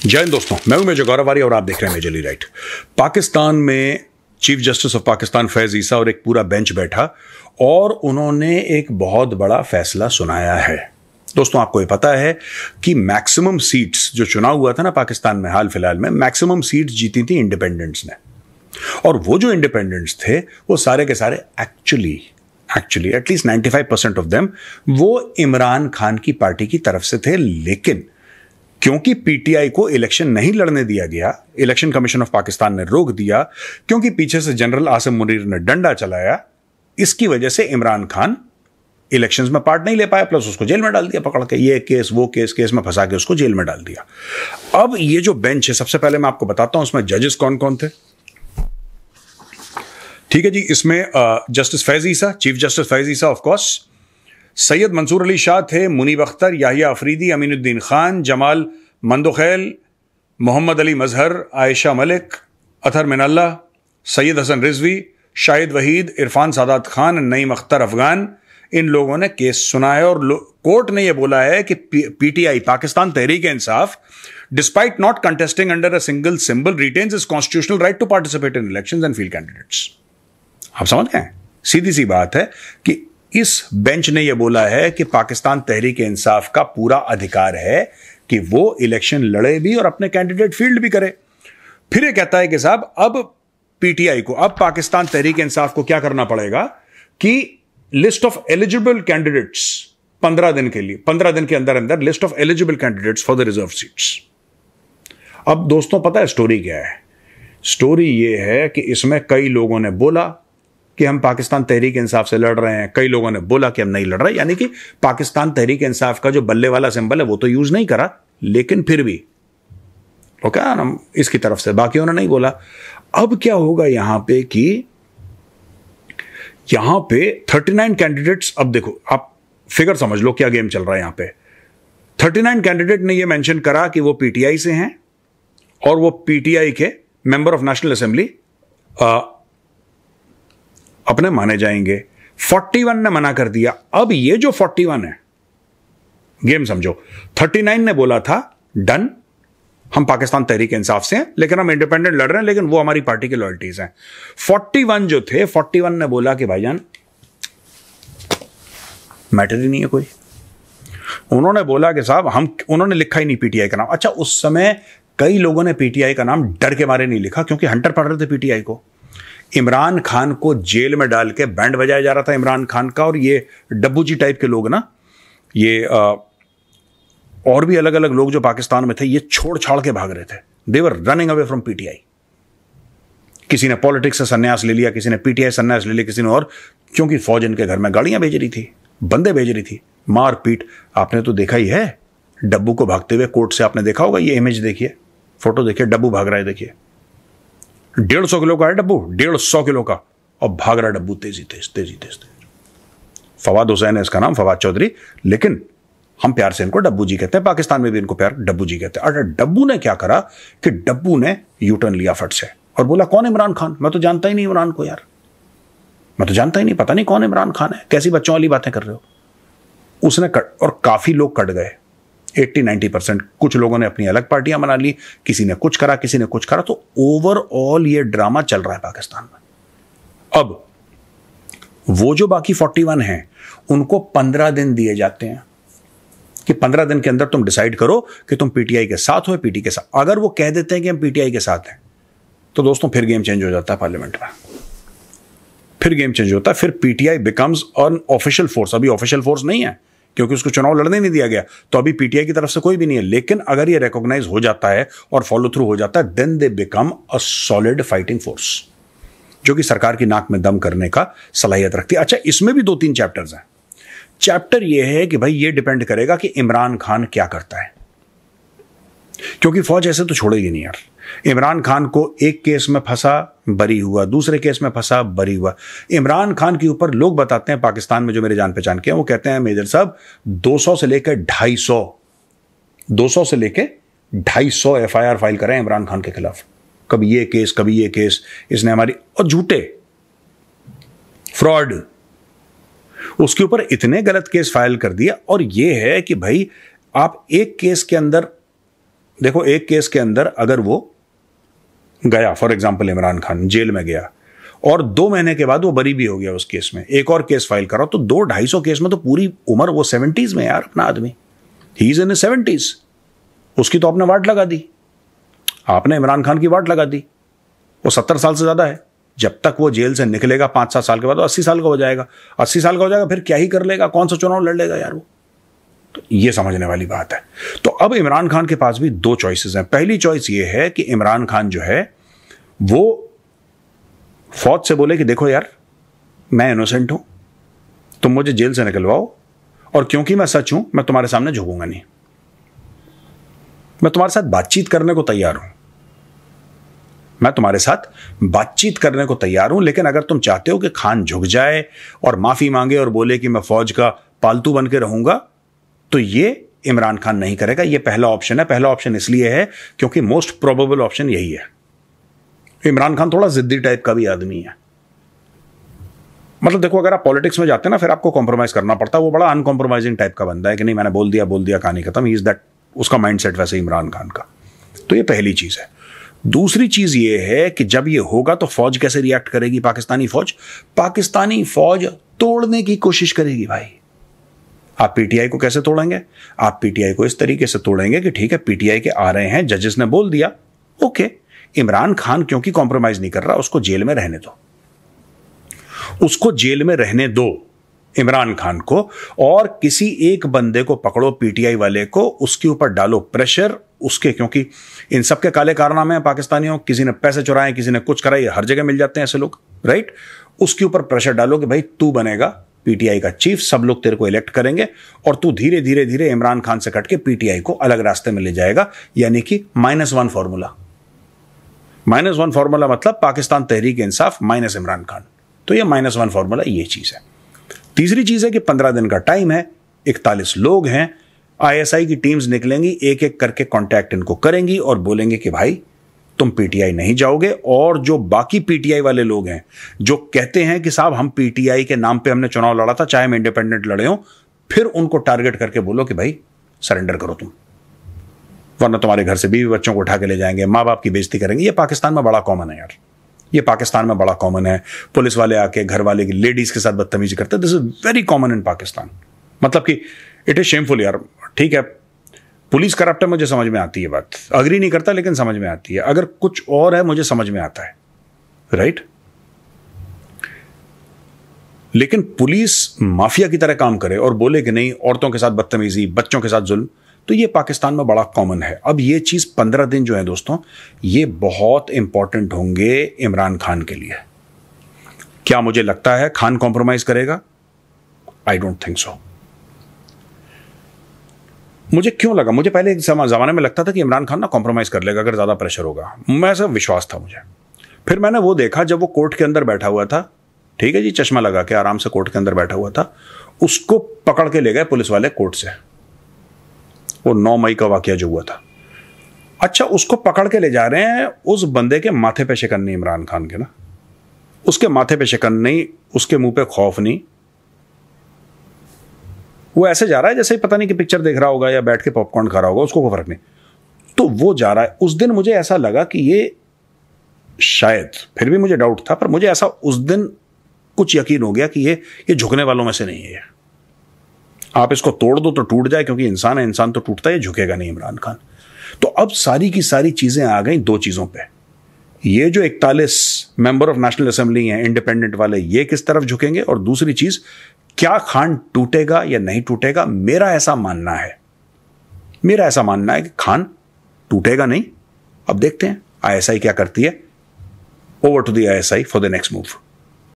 जय हिंद दोस्तों, मैं हूं मेजर गौरव आर्य और आप देख रहे हैं मेजरली राइट। पाकिस्तान में chief justice of Pakistan Faiz Isa और एक पूरा बेंच बैठा और उन्होंने एक बहुत बड़ा फैसला सुनाया है। दोस्तों, आपको ये पता है कि मैक्सिमम सीट्स जो चुनाव हुआ था ना पाकिस्तान में हाल फिलहाल में, मैक्सिमम सीट्स जीती थी इंडिपेंडेंट्स ने। और वो जो इंडिपेंडेंट्स थे वो सारे के सारे एक्चुअली एटलीस्ट 95% ऑफ देम वो इमरान खान की पार्टी की तरफ से थे। लेकिन क्योंकि पीटीआई को इलेक्शन नहीं लड़ने दिया गया, इलेक्शन कमीशन ऑफ पाकिस्तान ने रोक दिया, क्योंकि पीछे से जनरल आसिम मुनीर ने डंडा चलाया, इसकी वजह से इमरान खान इलेक्शंस में पार्ट नहीं ले पाया, प्लस उसको जेल में डाल दिया पकड़ के, ये केस वो केस में फंसा के उसको जेल में डाल दिया। अब ये जो बेंच है, सबसे पहले मैं आपको बताता हूं उसमें जजेस कौन कौन थे। ठीक है जी, इसमें justice Faiz Isa, chief justice Faiz Isa of course, Syed Mansoor Ali Shah थे, मुनीब अख्तर, याहिया अफरीदी, अमीनुद्दीन खान, जमाल मंदोखैल, मोहम्मद अली मजहर, आयशा मलिक, अथर मिनल्ला, सैयद हसन रिजवी, शाहिद वहीद, इरफान सादात खान, नईम अख्तर अफगान, इन लोगों ने केस सुना है। और कोर्ट ने यह बोला है कि PTI, Pakistan Tehreek Insaf, despite not contesting under a single symbol, retains is constitutional right to participate in elections and field candidates. आप समझ गए? सीधी सी बात है कि इस बेंच ने यह बोला है कि पाकिस्तान तहरीक इंसाफ का पूरा अधिकार है कि वो इलेक्शन लड़े भी और अपने कैंडिडेट फील्ड भी करे। फिर यह कहता है कि साहब अब पीटीआई को, अब पाकिस्तान तहरीक इंसाफ को क्या करना पड़ेगा कि लिस्ट ऑफ एलिजिबल कैंडिडेट्स 15 दिन के लिए, 15 दिन के अंदर अंदर list of eligible candidates for the reserve seats. अब दोस्तों, पता है स्टोरी क्या है? स्टोरी यह है कि इसमें कई लोगों ने बोला कि हम पाकिस्तान तहरीक इंसाफ से लड़ रहे हैं, कई लोगों ने बोला कि हम नहीं लड़ रहे, यानी कि पाकिस्तान तहरीक इंसाफ का जो बल्ले वाला सिंबल है वो तो यूज नहीं करा, लेकिन फिर भी ओके हम इसकी तरफ से, बाकियों ने नहीं बोला। अब क्या होगा यहां पे कि यहां पे 39 कैंडिडेट्स, अब देखो आप फिगर समझ लो क्या गेम चल रहा है यहां पे। 39 कैंडिडेट ने यह मेंशन करा कि वो पीटीआई से हैं और वो पीटीआई के मेंबर ऑफ नेशनल असेंबली अपने माने जाएंगे। 41 ने मना कर दिया। अब ये जो 41 है, गेम समझो, 39 ने बोला था डन, हम पाकिस्तान तहरीक इंसाफ से हैं लेकिन हम इंडिपेंडेंट लड़ रहे हैं, लेकिन वो हमारी पार्टी के लॉयल्टीज हैं। 41 जो थे, 41 ने बोला कि भाईजान मैटर ही नहीं है कोई। उन्होंने बोला कि साहब हम, उन्होंने लिखा ही नहीं पीटीआई का नाम। अच्छा, उस समय कई लोगों ने पीटीआई का नाम डर के मारे नहीं लिखा, क्योंकि हंटर पढ़ रहे थे पीटीआई को। इमरान खान को जेल में डाल के बैंड बजाया जा रहा था इमरान खान का, और ये डब्बू जी टाइप के लोग ना, ये और भी अलग अलग लोग जो पाकिस्तान में थे, ये छोड़ छाड़ के भाग रहे थे। They were running away from PTI. किसी ने पॉलिटिक्स से संन्यास ले लिया, किसी ने पीटीआई संन्यास ले लिया, किसी ने और, क्योंकि फौज इनके घर में गाड़ियां भेज रही थी, बंदे भेज रही थी, मार पीट। आपने तो देखा ही है डब्बू को भागते हुए कोर्ट से, आपने देखा होगा, ये इमेज देखिए, फोटो देखिए, डब्बू भाग रहा है, देखिए 150 किलो का है डब्बू, 150 किलो का, और भाग रहा डब्बू तेजी तेज। फवाद हुसैन है इसका नाम, फवाद चौधरी, लेकिन हम प्यार से इनको डब्बू जी कहते हैं, पाकिस्तान में भी इनको प्यार डब्बू जी कहते हैं। अरे डब्बू ने क्या करा कि डब्बू ने यूटर्न लिया फट से और बोला कौन इमरान खान? मैं तो जानता ही नहीं इमरान को यार, मैं तो जानता ही नहीं, पता नहीं कौन इमरान खान है, कैसी बच्चों वाली बातें कर रहे हो। उसने कट, और काफी लोग कट गए, 80-90%। कुछ लोगों ने अपनी अलग पार्टियां बना ली, किसी ने कुछ करा, किसी ने कुछ करा, तो ओवरऑल ये ड्रामा चल रहा है पाकिस्तान में। अब वो जो बाकी 41 हैं उनको 15 दिन दिए जाते हैं कि 15 दिन के अंदर तुम डिसाइड करो कि तुम पीटीआई के साथ हो या पीटी के साथ। अगर वो कह देते हैं कि हम पीटीआई के साथ हैं, तो दोस्तों फिर गेम चेंज हो जाता है पार्लियामेंट में, फिर गेम चेंज होता है। फिर PTI becomes an official force. अभी ऑफिशियल फोर्स नहीं है क्योंकि उसको चुनाव लड़ने नहीं दिया गया, तो अभी पीटीआई की तरफ से कोई भी नहीं है। लेकिन अगर ये रिकॉग्नाइज हो जाता है और फॉलो थ्रू हो जाता है, then they become a solid fighting force, जो कि सरकार की नाक में दम करने का सलाहियत रखती है। अच्छा, इसमें भी 2-3 चैप्टर्स हैं। चैप्टर ये है कि भाई ये डिपेंड करेगा कि इमरान खान क्या करता है, क्योंकि फौज ऐसे तो छोड़ेगी नहीं यार। इमरान खान को एक केस में फंसा, बरी हुआ, दूसरे केस में फंसा, बरी हुआ। इमरान खान के ऊपर लोग बताते हैं पाकिस्तान में, जो मेरे जान पहचान के हैं, वो कहते हैं मेजर साहब 200 से लेकर 250 एफआईआर फाइल करें इमरान खान के खिलाफ। कभी ये केस, इसने हमारी, और झूठे फ्रॉड, उसके ऊपर इतने गलत केस फाइल कर दिया। और ये है कि भाई आप एक केस के अंदर देखो एक केस के अंदर अगर वो गया, for example Imran Khan jail में गया और 2 महीने के बाद वो बरी भी हो गया उस केस में, एक और केस फाइल करा, तो 200-250 केस में तो पूरी उम्र वो 70s में यार अपना आदमी, ही इज इन 70s, उसकी तो आपने वाट लगा दी, आपने इमरान खान की वाट लगा दी। वो 70 साल से ज्यादा है, जब तक वो जेल से निकलेगा 5-7 साल के बाद, 80 साल का हो जाएगा। 80 साल का हो जाएगा फिर क्या ही कर लेगा, कौन सा चुनाव लड़ लेगा यार वो। तो ये समझने वाली बात है। तो अब इमरान खान के पास भी 2 चॉइसेस हैं। पहली चॉइस ये है कि इमरान खान जो है वो फौज से बोले कि देखो यार मैं इनोसेंट हूं, तुम मुझे जेल से निकलवाओ, और क्योंकि मैं सच हूं मैं तुम्हारे सामने झुकूंगा नहीं, मैं तुम्हारे साथ बातचीत करने को तैयार हूं, मैं तुम्हारे साथ बातचीत करने को तैयार हूं, लेकिन अगर तुम चाहते हो कि खान झुक जाए और माफी मांगे और बोले कि मैं फौज का पालतू बन के रहूंगा, तो ये इमरान खान नहीं करेगा। ये पहला ऑप्शन है। पहला ऑप्शन इसलिए है क्योंकि मोस्ट प्रोबेबल ऑप्शन यही है। इमरान खान थोड़ा जिद्दी टाइप का भी आदमी है। मतलब देखो अगर आप पॉलिटिक्स में जाते हैं ना, फिर आपको कॉम्प्रोमाइज करना पड़ता है। वो बड़ा अनकॉम्प्रोमाइजिंग टाइप का बंदा है कि नहीं मैंने बोल दिया कहानी खत्म। ही इज दैट, उसका माइंडसेट वैसे इमरान खान का। तो ये पहली चीज है। दूसरी चीज ये है कि जब ये होगा तो फौज कैसे रिएक्ट करेगी? पाकिस्तानी फौज तोड़ने की कोशिश करेगी भाई। आप पीटीआई को कैसे तोड़ेंगे? आप पीटीआई को इस तरीके से तोड़ेंगे कि ठीक है पीटीआई के आ रहे हैं, जजेस ने बोल दिया, ओके, इमरान खान क्योंकि कॉम्प्रोमाइज नहीं कर रहा, उसको जेल में रहने दो, उसको जेल में रहने दो इमरान खान को, और किसी एक बंदे को पकड़ो पीटीआई वाले को, उसके ऊपर डालो प्रेशर उसके, क्योंकि इन सबके काले कारनामे हैं पाकिस्तानियों, किसी ने पैसे चुराए, किसी ने कुछ कराई, हर जगह मिल जाते हैं ऐसे लोग, राइट। उसके ऊपर प्रेशर डालो कि भाई तू बनेगा पीटीआई का चीफ, सब लोग तेरे को इलेक्ट करेंगे और तू धीरे धीरे धीरे इमरान खान से कट के पीटीआई को अलग रास्ते में ले जाएगा। यानी कि -1 फॉर्मूला। -1 फॉर्मूला मतलब पाकिस्तान तहरीक इंसाफ माइनस इमरान खान। तो ये -1 फॉर्मूला ये चीज है। तीसरी चीज है कि 15 दिन का टाइम है, 41 लोग हैं, आईएसआई की टीम्स निकलेंगी, एक एक करके कांटेक्ट इनको करेंगी और बोलेंगे कि भाई तुम पीटीआई नहीं जाओगे। और जो बाकी पीटीआई वाले लोग हैं जो कहते हैं कि साहब हम पीटीआई के नाम पे हमने चुनाव लड़ा था, चाहे हम इंडिपेंडेंट लड़े हो, फिर उनको टारगेट करके बोलो कि भाई सरेंडर करो तुम, वरना तुम्हारे घर से बीवी बच्चों को उठा के ले जाएंगे, माँ बाप की बेइज्जती करेंगे। ये पाकिस्तान में बड़ा कॉमन है यार, ये पाकिस्तान में बड़ा कॉमन है। पुलिस वाले आके घर वाले की लेडीज के साथ बदतमीजी करते हैं। This is very common in Pakistan. मतलब कि इट इज शेमफुल यार। ठीक है पुलिस करप्ट है, मुझे समझ में आती है बात, अग्री नहीं करता लेकिन समझ में आती है। अगर कुछ और है मुझे समझ में आता है, राइट। लेकिन पुलिस माफिया की तरह काम करे और बोले कि नहीं औरतों के साथ बदतमीजी, बच्चों के साथ जुल्म, तो ये पाकिस्तान में बड़ा कॉमन है। अब ये चीज 15 दिन जो है दोस्तों, ये बहुत इंपॉर्टेंट होंगे इमरान खान के लिए। क्या मुझे लगता है खान कॉम्प्रोमाइज करेगा? I don't think so. मुझे क्यों लगा, मुझे पहले एक जमाने में लगता था कि इमरान खान ना कॉम्प्रोमाइज कर लेगा अगर ज्यादा प्रेशर होगा, मैं ऐसा विश्वास था मुझे। फिर मैंने वो देखा जब वो कोर्ट के अंदर बैठा हुआ था, ठीक है जी, चश्मा लगा के आराम से कोर्ट के अंदर बैठा हुआ था, उसको पकड़ के ले गए पुलिस वाले कोर्ट से। वो 9 मई का वाकया जो हुआ था। अच्छा, उसको पकड़ के ले जा रहे हैं, उस बंदे के माथे पे शिकन नहीं, इमरान खान के ना, उसके माथे पे शिकन नहीं, उसके मुंह पे खौफ नहीं। वो ऐसे जा रहा है जैसे पता नहीं कि पिक्चर देख रहा होगा या बैठ के पॉपकॉर्न खा रहा होगा, उसको कोई फर्क नहीं। तो वो जा रहा है। उस दिन मुझे ऐसा लगा कि ये शायद, फिर भी मुझे डाउट था, पर मुझे ऐसा उस दिन कुछ यकीन हो गया कि ये झुकने वालों में से नहीं है। आप इसको तोड़ दो तो टूट जाए, क्योंकि इंसान है, इंसान तो टूटता है, झुकेगा नहीं इमरान खान। तो अब सारी की सारी चीजें आ गई 2 चीजों पे। ये जो 41 मेंबर ऑफ नेशनल असेंबली हैं इंडिपेंडेंट वाले, ये किस तरफ झुकेंगे, और दूसरी चीज क्या खान टूटेगा या नहीं टूटेगा। मेरा ऐसा मानना है कि खान टूटेगा नहीं। अब देखते हैं आईएसआई क्या करती है। Over to the ISI for the next move.